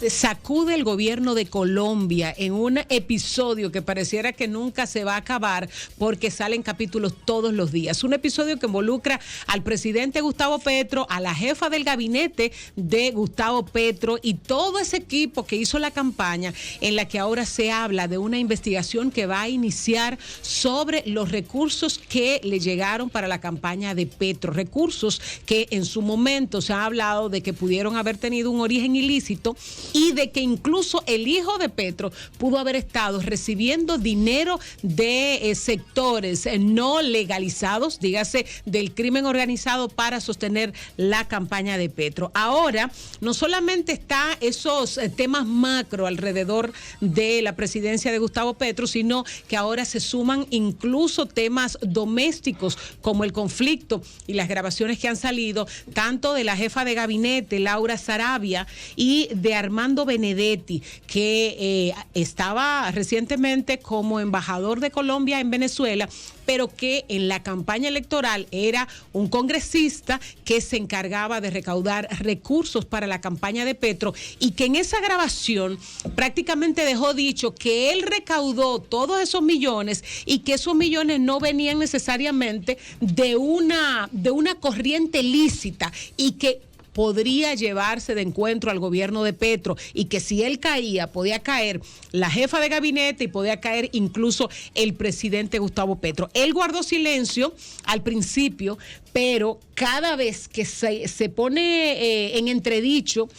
sacude el gobierno de Colombia en un episodio que pareciera que nunca se va a acabar porque salen capítulos todos los días. Un episodio que involucra al presidente Gustavo Petro, a la jefa del gabinete de Gustavo Petro y todo ese equipo que hizo la campaña, en la que ahora se habla de una investigación que va a iniciar sobre los recursos que le llegaron para la campaña de Petro. Recursos que en su momento se ha hablado de que pudieron haber tenido un origen ilícito y de que incluso el hijo de Petro pudo haber estado recibiendo dinero de sectores no legalizados, dígase del crimen organizado, para sostener la campaña de Petro. Ahora, no solamente está esos temas macro alrededor de la presidencia de Gustavo Petro, sino que ahora se suman incluso temas domésticos como el conflicto y las grabaciones que han salido tanto de la jefa de gabinete, Laura Sarabia, y de Armando Benedetti, que estaba recientemente como embajador de Colombia en Venezuela, pero que en la campaña electoral era un congresista que se encargaba de recaudar recursos para la campaña de Petro, y que en esa grabación prácticamente dejó dicho que él recaudó todos esos millones y que esos millones no venían necesariamente de una corriente lícita, y que podría llevarse de encuentro al gobierno de Petro, y que si él caía, podía caer la jefa de gabinete y podía caer incluso el presidente Gustavo Petro. Él guardó silencio al principio, pero cada vez que se pone en entredicho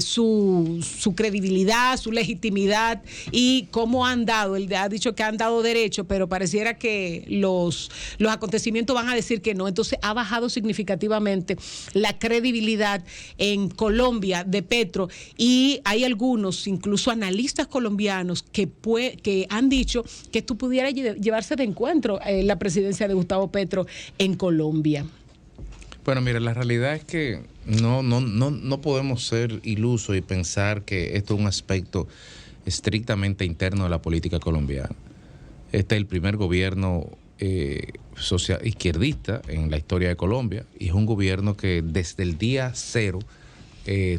su credibilidad, su legitimidad y cómo han dado, él ha dicho que han dado derecho, pero pareciera que los acontecimientos van a decir que no. Entonces ha bajado significativamente la credibilidad en Colombia de Petro, y hay algunos, incluso analistas colombianos, que han dicho que esto pudiera llevarse de encuentro la presidencia de Gustavo Petro en Colombia. Bueno, mira, la realidad es que no podemos ser ilusos y pensar que esto es un aspecto estrictamente interno de la política colombiana. Este es el primer gobierno social izquierdista en la historia de Colombia, y es un gobierno que desde el día cero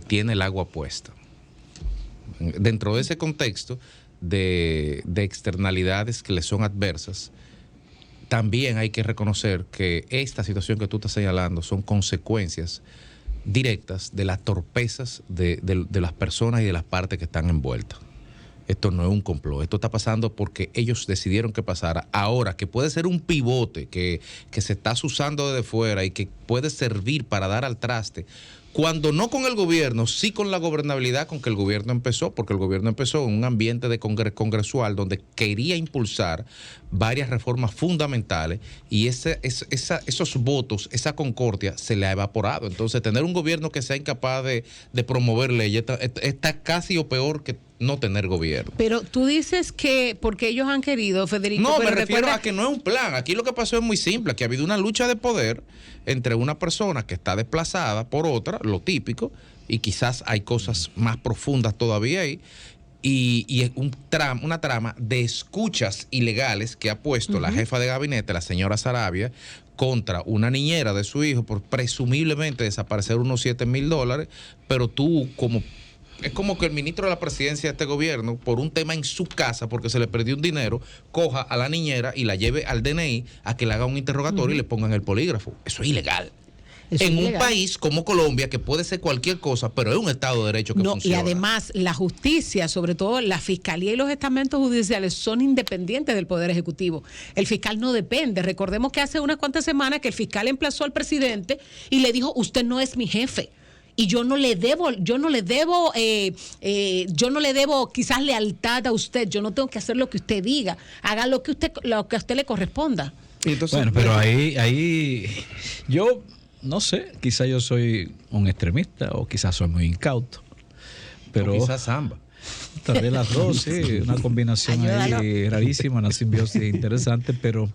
tiene el agua puesta. Dentro de ese contexto de externalidades que le son adversas, también hay que reconocer que esta situación que tú estás señalando son consecuencias directas de las torpezas de las personas y de las partes que están envueltas. Esto no es un complot, esto está pasando porque ellos decidieron que pasara. Ahora, que puede ser un pivote que se está usando desde fuera y que puede servir para dar al traste, cuando no con el gobierno, sí con la gobernabilidad con que el gobierno empezó, porque el gobierno empezó en un ambiente de congresual donde quería impulsar varias reformas fundamentales, y esos votos, esa concordia se le ha evaporado. Entonces, tener un gobierno que sea incapaz de promover leyes está casi o peor que no tener gobierno. Pero tú dices que porque ellos han querido, Federico. No, pero me refiero a que no es un plan. Aquí lo que pasó es muy simple, que ha habido una lucha de poder entre una persona que está desplazada por otra, lo típico, y quizás hay cosas más profundas todavía ahí, y es una trama de escuchas ilegales que ha puesto la jefa de gabinete, la señora Sarabia, contra una niñera de su hijo por presumiblemente desaparecer unos $7,000, pero tú es como que el ministro de la presidencia de este gobierno, por un tema en su casa, porque se le perdió un dinero, coja a la niñera y la lleve al DNI a que le haga un interrogatorio y le pongan el polígrafo. Eso es ilegal. Un país como Colombia, que puede ser cualquier cosa, pero es un Estado de Derecho que funciona. Y además, la justicia, sobre todo la fiscalía y los estamentos judiciales, son independientes del Poder Ejecutivo. El fiscal no depende. Recordemos que hace unas cuantas semanas que el fiscal emplazó al presidente y le dijo: usted no es mi jefe. Y yo no le debo quizás lealtad a usted. Yo no tengo que hacer lo que usted diga. Haga lo que a usted le corresponda. Entonces, bueno, pero ahí yo no sé, quizás yo soy un extremista o quizás soy muy incauto. Pero o quizás ambas. Tal vez las dos, sí, una combinación ahí rarísima, una simbiosis interesante, pero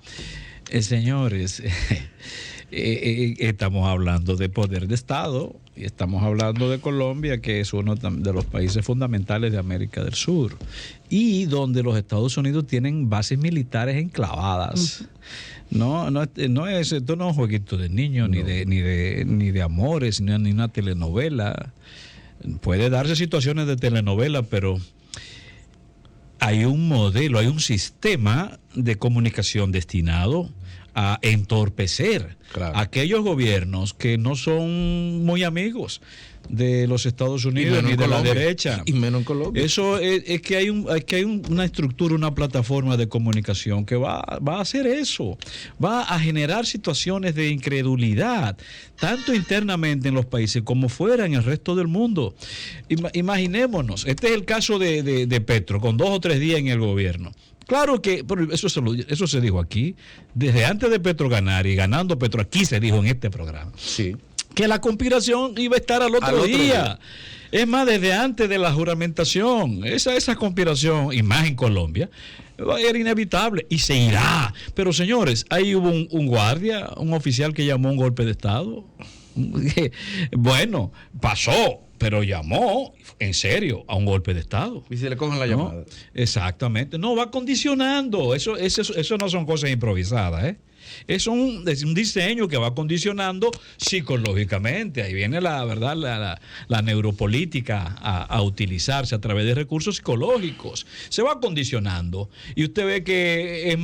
señores, estamos hablando de poder de Estado y estamos hablando de Colombia, que es uno de los países fundamentales de América del Sur y donde los Estados Unidos tienen bases militares enclavadas. Esto no es un jueguito de niños, ni de amores, ni una telenovela. Puede darse situaciones de telenovela, pero hay un modelo, hay un sistema de comunicación destinado a entorpecer a aquellos gobiernos que no son muy amigos de los Estados Unidos ni de la derecha. Y menos en Colombia. Eso es que hay una estructura, una plataforma de comunicación que va a hacer eso. Va a generar situaciones de incredulidad, tanto internamente en los países como fuera en el resto del mundo. Imaginémonos, este es el caso de Petro, con 2 o 3 días en el gobierno. Claro que eso se dijo aquí, desde antes de Petro ganar y ganando Petro, aquí se dijo en este programa. Sí. Que la conspiración iba a estar al otro día. Es más, desde antes de la juramentación, esa conspiración, y más en Colombia, era inevitable y se irá. Pero señores, ahí hubo un guardia, un oficial que llamó un golpe de Estado. Bueno, pasó, pero llamó en serio a un golpe de Estado. Y se le cogen la llamada. ¿No? Exactamente. No, va condicionando. Eso no son cosas improvisadas, ¿eh? Es un diseño que va condicionando psicológicamente. Ahí viene la neuropolítica a utilizarse a través de recursos psicológicos. Se va condicionando. Y usted ve que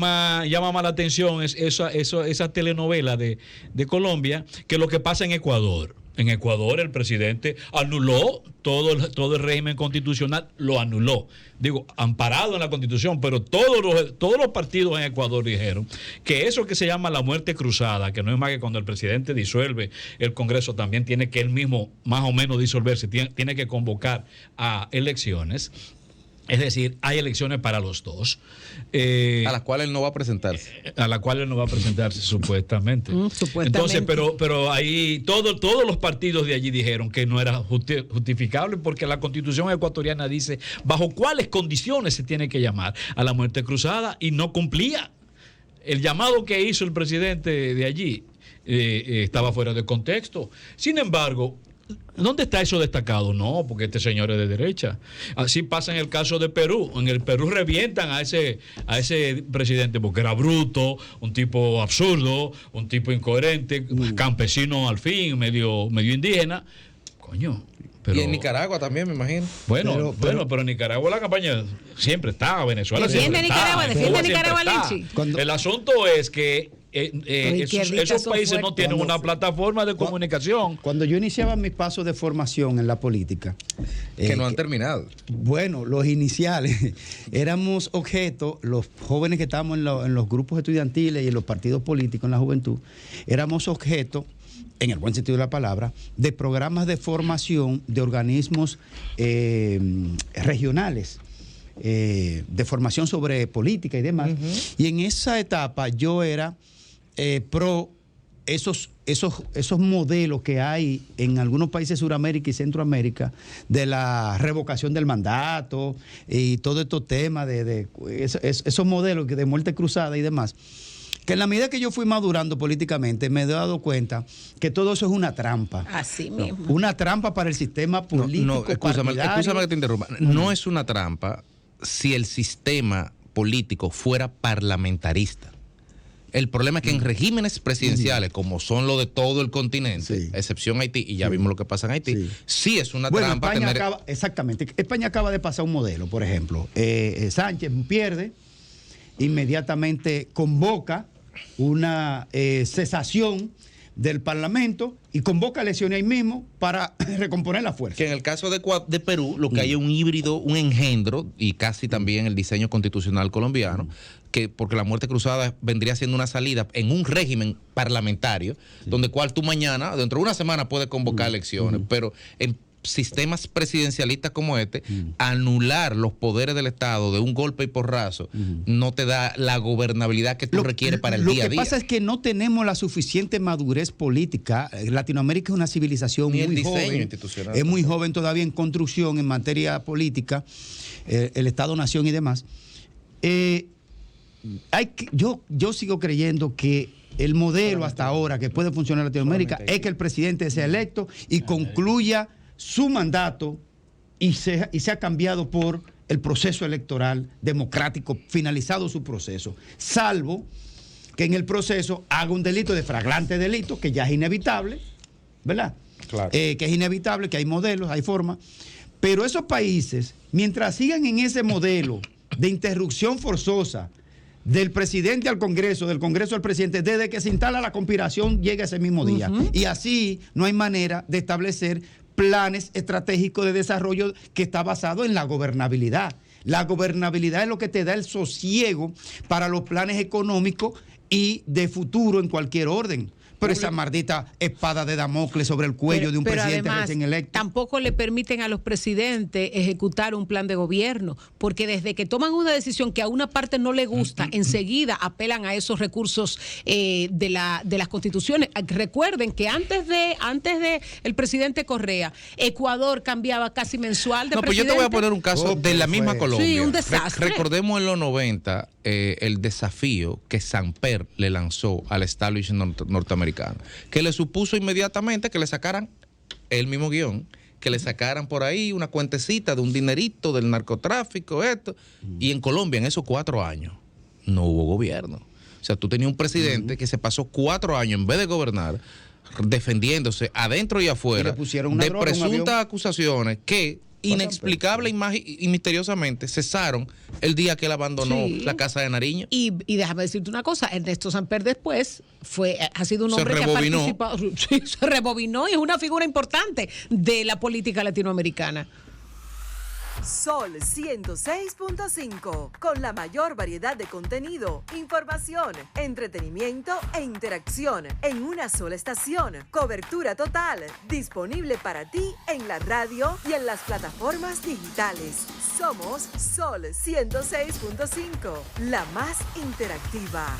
llama más la atención esa telenovela de Colombia que lo que pasa en Ecuador. En Ecuador el presidente anuló todo el régimen constitucional, lo anuló. Digo, amparado en la Constitución, pero todos los partidos en Ecuador dijeron que eso que se llama la muerte cruzada, que no es más que cuando el presidente disuelve el Congreso, también tiene que él mismo más o menos disolverse, tiene que convocar a elecciones. Es decir, hay elecciones para los dos. A las cuales él no va a presentarse. A las cuales él no va a presentarse, supuestamente. Supuestamente. Entonces, pero ahí todos los partidos de allí dijeron que no era justificable porque la Constitución ecuatoriana dice bajo cuáles condiciones se tiene que llamar a la muerte cruzada y no cumplía. El llamado que hizo el presidente de allí estaba fuera de contexto. Sin embargo, ¿dónde está eso destacado? No, porque este señor es de derecha. Así pasa en el caso de Perú. En el Perú revientan a ese presidente porque era bruto, un tipo absurdo, un tipo incoherente, campesino al fin, medio indígena. Coño. Y en Nicaragua también, me imagino. Bueno, pero en Nicaragua la campaña siempre está, Venezuela siempre está. Defiende Nicaragua, Lichi. El asunto es que esos países no tienen una plataforma de comunicación. Cuando yo iniciaba mis pasos de formación en la política, que no han terminado. Bueno, los iniciales éramos objeto, los jóvenes que estábamos en los grupos estudiantiles y en los partidos políticos en la juventud, éramos objeto, en el buen sentido de la palabra, de programas de formación de organismos regionales. De formación sobre política y demás. Y en esa etapa yo era pro esos modelos que hay en algunos países de Sudamérica y Centroamérica de la revocación del mandato y todo estos temas de esos modelos de muerte cruzada y demás. Que en la medida que yo fui madurando políticamente me he dado cuenta que todo eso es una trampa. Así mismo. Una trampa para el sistema político. Escúchame que te interrumpa. No es una trampa si el sistema político fuera parlamentarista. El problema es que en regímenes presidenciales, como son los de todo el continente, excepción Haití, y ya vimos lo que pasa en Haití, sí es una trampa. Exactamente. España acaba de pasar un modelo, por ejemplo. Sánchez pierde, inmediatamente convoca una cesación del Parlamento y convoca elecciones ahí mismo para recomponer la fuerza. Que en el caso de Perú, lo que hay es un híbrido, un engendro, y casi también el diseño constitucional colombiano, porque la muerte cruzada vendría siendo una salida en un régimen parlamentario, donde cual tú mañana, dentro de una semana, puedes convocar elecciones, pero en sistemas presidencialistas como este, anular los poderes del Estado de un golpe y porrazo no te da la gobernabilidad que tú requieres para el día a día. Lo que pasa es que no tenemos la suficiente madurez política. Latinoamérica es una civilización muy joven, es muy joven todavía en construcción en materia política, el Estado-nación y demás. Yo sigo creyendo que el modelo hasta ahora que puede funcionar en Latinoamérica es que el presidente sea electo y concluya su mandato y sea cambiado por el proceso electoral democrático, finalizado su proceso, salvo que en el proceso haga un delito de flagrante delito, que ya es inevitable, ¿verdad? Claro. Que es inevitable, que hay modelos, hay formas. Pero esos países, mientras sigan en ese modelo de interrupción forzosa del presidente al Congreso, del Congreso al presidente, desde que se instala la conspiración llega ese mismo día. Y así no hay manera de establecer planes estratégicos de desarrollo que está basado en la gobernabilidad. La gobernabilidad es lo que te da el sosiego para los planes económicos y de futuro en cualquier orden. Pero esa maldita espada de Damocles sobre el cuello de un presidente además, recién electo. Tampoco le permiten a los presidentes ejecutar un plan de gobierno, porque desde que toman una decisión que a una parte no le gusta, enseguida apelan a esos recursos de las constituciones. Recuerden que antes de el presidente Correa, Ecuador cambiaba casi mensual de presidente. Pues yo te voy a poner un caso de la misma Colombia. Sí, un desastre. Recordemos en los 90 el desafío que Samper le lanzó al establishment norteamericano, que le supuso inmediatamente que le sacaran el mismo guión, que le sacaran por ahí una cuentecita de un dinerito del narcotráfico, esto. Y en Colombia, en esos 4 años, no hubo gobierno. O sea, tú tenías un presidente que se pasó 4 años, en vez de gobernar, defendiéndose adentro y afuera Y le pusieron una de droga, un presuntas avión. acusaciones que inexplicable y misteriosamente cesaron el día que él abandonó Sí. la casa de Nariño. Y déjame decirte una cosa, Ernesto Samper después ha sido un Se hombre que ha rebobinó. participado, sí, se rebobinó y es una figura importante de la política latinoamericana. Sol 106.5, con la mayor variedad de contenido, información, entretenimiento e interacción en una sola estación. Cobertura total, disponible para ti en la radio y en las plataformas digitales. Somos Sol 106.5, la más interactiva.